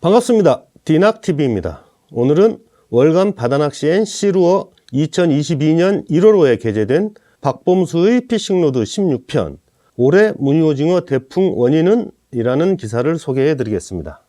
반갑습니다. 디낙TV입니다. 오늘은 월간 바다낚시엔 시루어 2022년 1월호에 게재된 박범수의 피싱로드 16편 올해 무늬오징어 대풍 원인은? 이라는 기사를 소개해 드리겠습니다.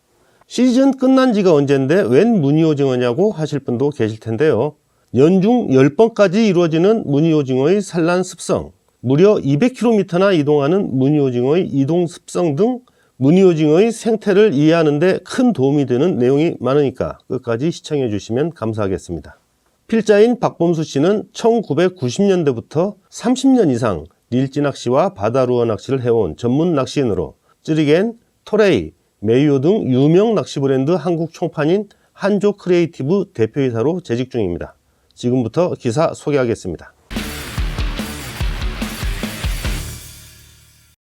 시즌 끝난 지가 언젠데 웬 무늬오징어냐고 하실 분도 계실 텐데요. 연중 10번까지 이루어지는 무늬오징어의 산란 습성, 무려 200km나 이동하는 무늬오징어의 이동 습성 등 무늬오징어의 생태를 이해하는 데 큰 도움이 되는 내용이 많으니까 끝까지 시청해 주시면 감사하겠습니다. 필자인 박범수 씨는 1990년대부터 30년 이상 릴지 낚시와 바다루어 낚시를 해온 전문 낚시인으로 쯔리겐, 토레이, 메이오 등 유명 낚시 브랜드 한국 총판인 한조 크리에이티브 대표이사로 재직 중입니다. 지금부터 기사 소개하겠습니다.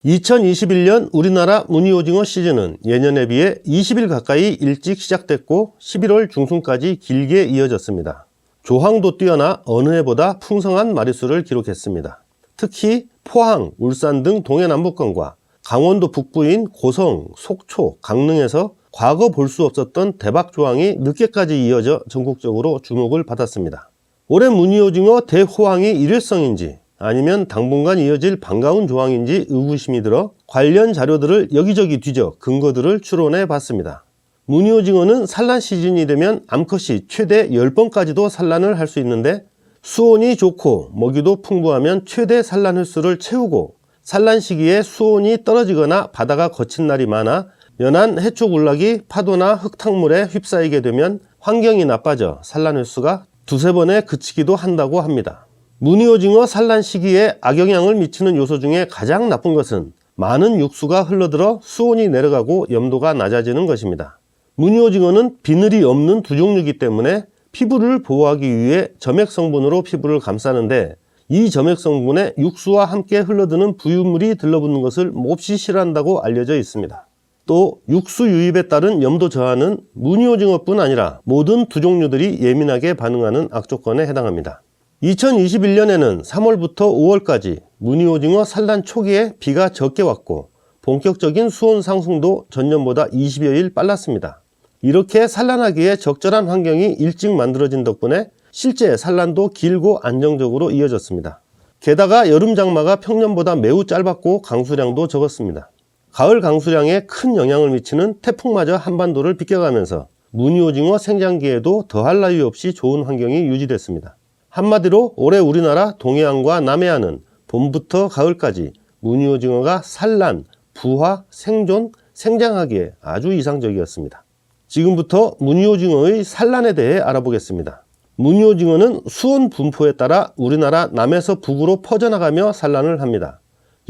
2021년 우리나라 무늬오징어 시즌은 예년에 비해 20일 가까이 일찍 시작됐고 11월 중순까지 길게 이어졌습니다. 조항도 뛰어나 어느 해보다 풍성한 마리수를 기록했습니다. 특히 포항, 울산 등 동해남부권과 강원도 북부인 고성, 속초, 강릉에서 과거 볼 수 없었던 대박 조항이 늦게까지 이어져 전국적으로 주목을 받았습니다. 올해 무늬오징어 대호황이 일회성인지 아니면 당분간 이어질 반가운 조항인지 의구심이 들어 관련 자료들을 여기저기 뒤져 근거들을 추론해 봤습니다. 무늬오징어는 산란 시즌이 되면 암컷이 최대 10번까지도 산란을 할 수 있는데 수온이 좋고 먹이도 풍부하면 최대 산란 횟수를 채우고 산란 시기에 수온이 떨어지거나 바다가 거친 날이 많아 연한 해초 군락이 파도나 흙탕물에 휩싸이게 되면 환경이 나빠져 산란 횟수가 두세 번에 그치기도 한다고 합니다. 무늬오징어 산란 시기에 악영향을 미치는 요소 중에 가장 나쁜 것은 많은 육수가 흘러들어 수온이 내려가고 염도가 낮아지는 것입니다. 무늬오징어는 비늘이 없는 두 종류이기 때문에 피부를 보호하기 위해 점액 성분으로 피부를 감싸는데 이 점액 성분에 육수와 함께 흘러드는 부유물이 들러붙는 것을 몹시 싫어한다고 알려져 있습니다. 또 육수 유입에 따른 염도 저하는 무늬오징어뿐 아니라 모든 두 종류들이 예민하게 반응하는 악조건에 해당합니다. 2021년에는 3월부터 5월까지 무늬오징어 산란 초기에 비가 적게 왔고 본격적인 수온 상승도 전년보다 20여일 빨랐습니다. 이렇게 산란하기에 적절한 환경이 일찍 만들어진 덕분에 실제 산란도 길고 안정적으로 이어졌습니다. 게다가 여름 장마가 평년보다 매우 짧았고 강수량도 적었습니다. 가을 강수량에 큰 영향을 미치는 태풍마저 한반도를 비껴가면서 무늬오징어 생장기에도 더할 나위 없이 좋은 환경이 유지됐습니다. 한마디로 올해 우리나라 동해안과 남해안은 봄부터 가을까지 무늬오징어가 산란, 부화, 생존, 생장하기에 아주 이상적이었습니다. 지금부터 무늬오징어의 산란에 대해 알아보겠습니다. 무늬오징어는 수온 분포에 따라 우리나라 남에서 북으로 퍼져나가며 산란을 합니다.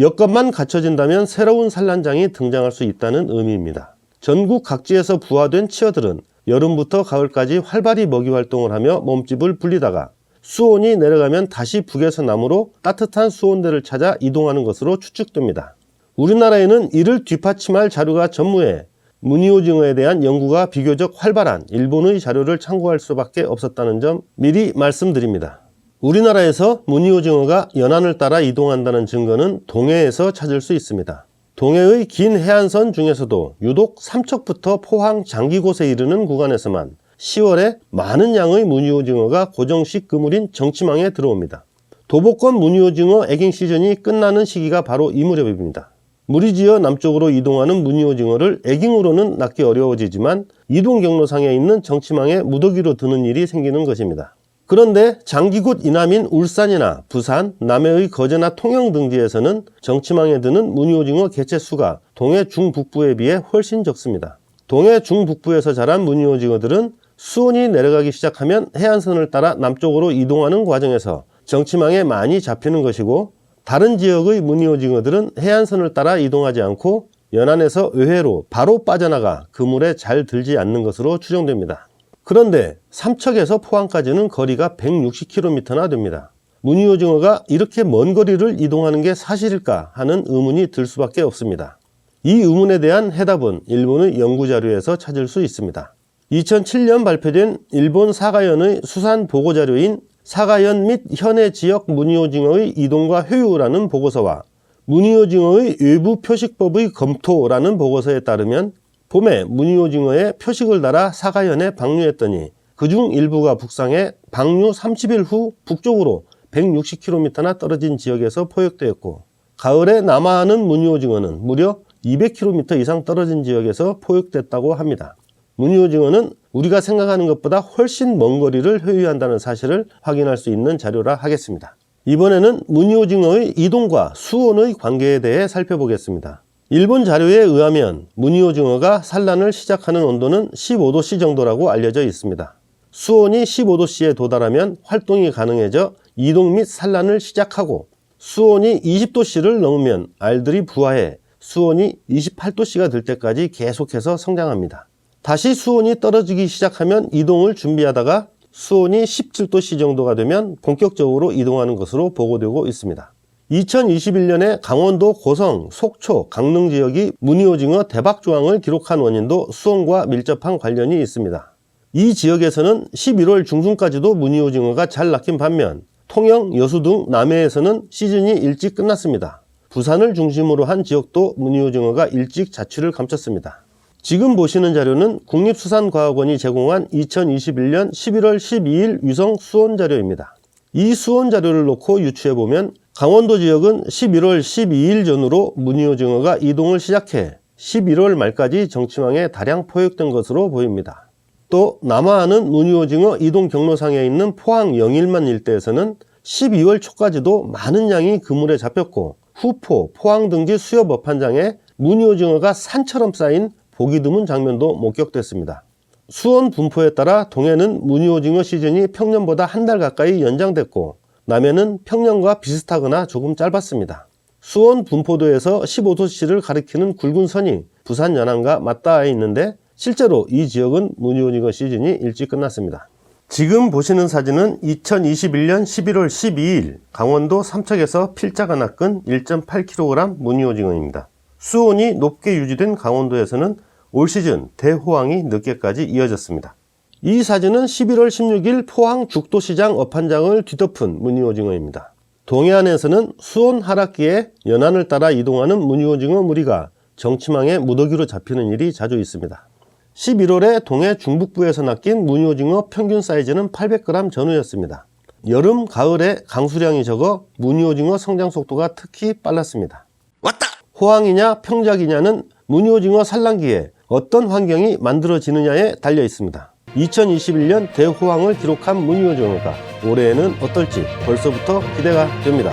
여건만 갖춰진다면 새로운 산란장이 등장할 수 있다는 의미입니다. 전국 각지에서 부화된 치어들은 여름부터 가을까지 활발히 먹이 활동을 하며 몸집을 불리다가 수온이 내려가면 다시 북에서 남으로 따뜻한 수온대를 찾아 이동하는 것으로 추측됩니다. 우리나라에는 이를 뒷받침할 자료가 전무해 무늬오징어에 대한 연구가 비교적 활발한 일본의 자료를 참고할 수밖에 없었다는 점 미리 말씀드립니다. 우리나라에서 무늬오징어가 연안을 따라 이동한다는 증거는 동해에서 찾을 수 있습니다. 동해의 긴 해안선 중에서도 유독 삼척부터 포항 장기곶에 이르는 구간에서만 10월에 많은 양의 무늬오징어가 고정식 그물인 정치망에 들어옵니다. 도보권 무늬오징어 애깅 시즌이 끝나는 시기가 바로 이 무렵입니다. 물이 지어 남쪽으로 이동하는 무늬오징어를 애깅으로는 낚기 어려워지지만 이동 경로상에 있는 정치망에 무더기로 드는 일이 생기는 것입니다. 그런데 장기곶 이남인 울산이나 부산, 남해의 거제나 통영 등지에서는 정치망에 드는 무늬오징어 개체 수가 동해 중북부에 비해 훨씬 적습니다. 동해 중북부에서 자란 무늬오징어들은 수온이 내려가기 시작하면 해안선을 따라 남쪽으로 이동하는 과정에서 정치망에 많이 잡히는 것이고 다른 지역의 무늬오징어들은 해안선을 따라 이동하지 않고 연안에서 의회로 바로 빠져나가 그물에 잘 들지 않는 것으로 추정됩니다. 그런데 삼척에서 포항까지는 거리가 160km나 됩니다. 무늬오징어가 이렇게 먼 거리를 이동하는 게 사실일까 하는 의문이 들 수밖에 없습니다. 이 의문에 대한 해답은 일본의 연구자료에서 찾을 수 있습니다. 2007년 발표된 일본 사가연의 수산 보고자료인 사가연 및 현해 지역 무늬오징어의 이동과 효율라는 보고서와 무늬오징어의 외부 표식법의 검토라는 보고서에 따르면 봄에 무늬오징어에 표식을 달아 사가현에 방류했더니 그중 일부가 북상해 방류 30일 후 북쪽으로 160km나 떨어진 지역에서 포획되었고, 가을에 남하하는 무늬오징어는 무려 200km 이상 떨어진 지역에서 포획됐다고 합니다. 무늬오징어는 우리가 생각하는 것보다 훨씬 먼 거리를 회유한다는 사실을 확인할 수 있는 자료라 하겠습니다. 이번에는 무늬오징어의 이동과 수온의 관계에 대해 살펴보겠습니다. 일본 자료에 의하면 무늬오징어가 산란을 시작하는 온도는 15도씨 정도라고 알려져 있습니다. 수온이 15도씨에 도달하면 활동이 가능해져 이동 및 산란을 시작하고, 수온이 20도씨를 넘으면 알들이 부화해 수온이 28도씨가 될 때까지 계속해서 성장합니다. 다시 수온이 떨어지기 시작하면 이동을 준비하다가 수온이 17도씨 정도가 되면 본격적으로 이동하는 것으로 보고되고 있습니다. 2021년에 강원도 고성, 속초, 강릉 지역이 무늬오징어 대박조항을 기록한 원인도 수온과 밀접한 관련이 있습니다. 이 지역에서는 11월 중순까지도 무늬오징어가 잘 낚인 반면 통영, 여수 등 남해에서는 시즌이 일찍 끝났습니다. 부산을 중심으로 한 지역도 무늬오징어가 일찍 자취를 감췄습니다. 지금 보시는 자료는 국립수산과학원이 제공한 2021년 11월 12일 위성 수온 자료입니다. 이 수온 자료를 놓고 유추해보면 강원도 지역은 11월 12일 전후로 무늬오징어가 이동을 시작해 11월 말까지 정치망에 다량 포획된 것으로 보입니다. 또 남하하는 무늬오징어 이동 경로상에 있는 포항 영일만 일대에서는 12월 초까지도 많은 양이 그물에 잡혔고, 후포, 포항 등지 수협 어판장에 무늬오징어가 산처럼 쌓인 보기 드문 장면도 목격됐습니다. 수온 분포에 따라 동해는 무늬오징어 시즌이 평년보다 한 달 가까이 연장됐고, 남해는 평년과 비슷하거나 조금 짧았습니다. 수온 분포도에서 15도씨를 가리키는 굵은 선이 부산 연안과 맞닿아 있는데, 실제로 이 지역은 무늬오징어 시즌이 일찍 끝났습니다. 지금 보시는 사진은 2021년 11월 12일 강원도 삼척에서 필자가 낚은 1.8kg 무늬오징어입니다. 수온이 높게 유지된 강원도에서는 올 시즌 대호황이 늦게까지 이어졌습니다. 이 사진은 11월 16일 포항 죽도시장 어판장을 뒤덮은 무늬오징어입니다. 동해안에서는 수온 하락기에 연안을 따라 이동하는 무늬오징어 무리가 정치망에 무더기로 잡히는 일이 자주 있습니다. 11월에 동해 중북부에서 낚인 무늬오징어 평균 사이즈는 800g 전후였습니다. 여름, 가을에 강수량이 적어 무늬오징어 성장 속도가 특히 빨랐습니다. 왔다! 호황이냐 평작이냐는 무늬오징어 산란기에 어떤 환경이 만들어지느냐에 달려 있습니다. 2021년 대호황을 기록한 무늬오징어가 올해에는 어떨지 벌써부터 기대가 됩니다.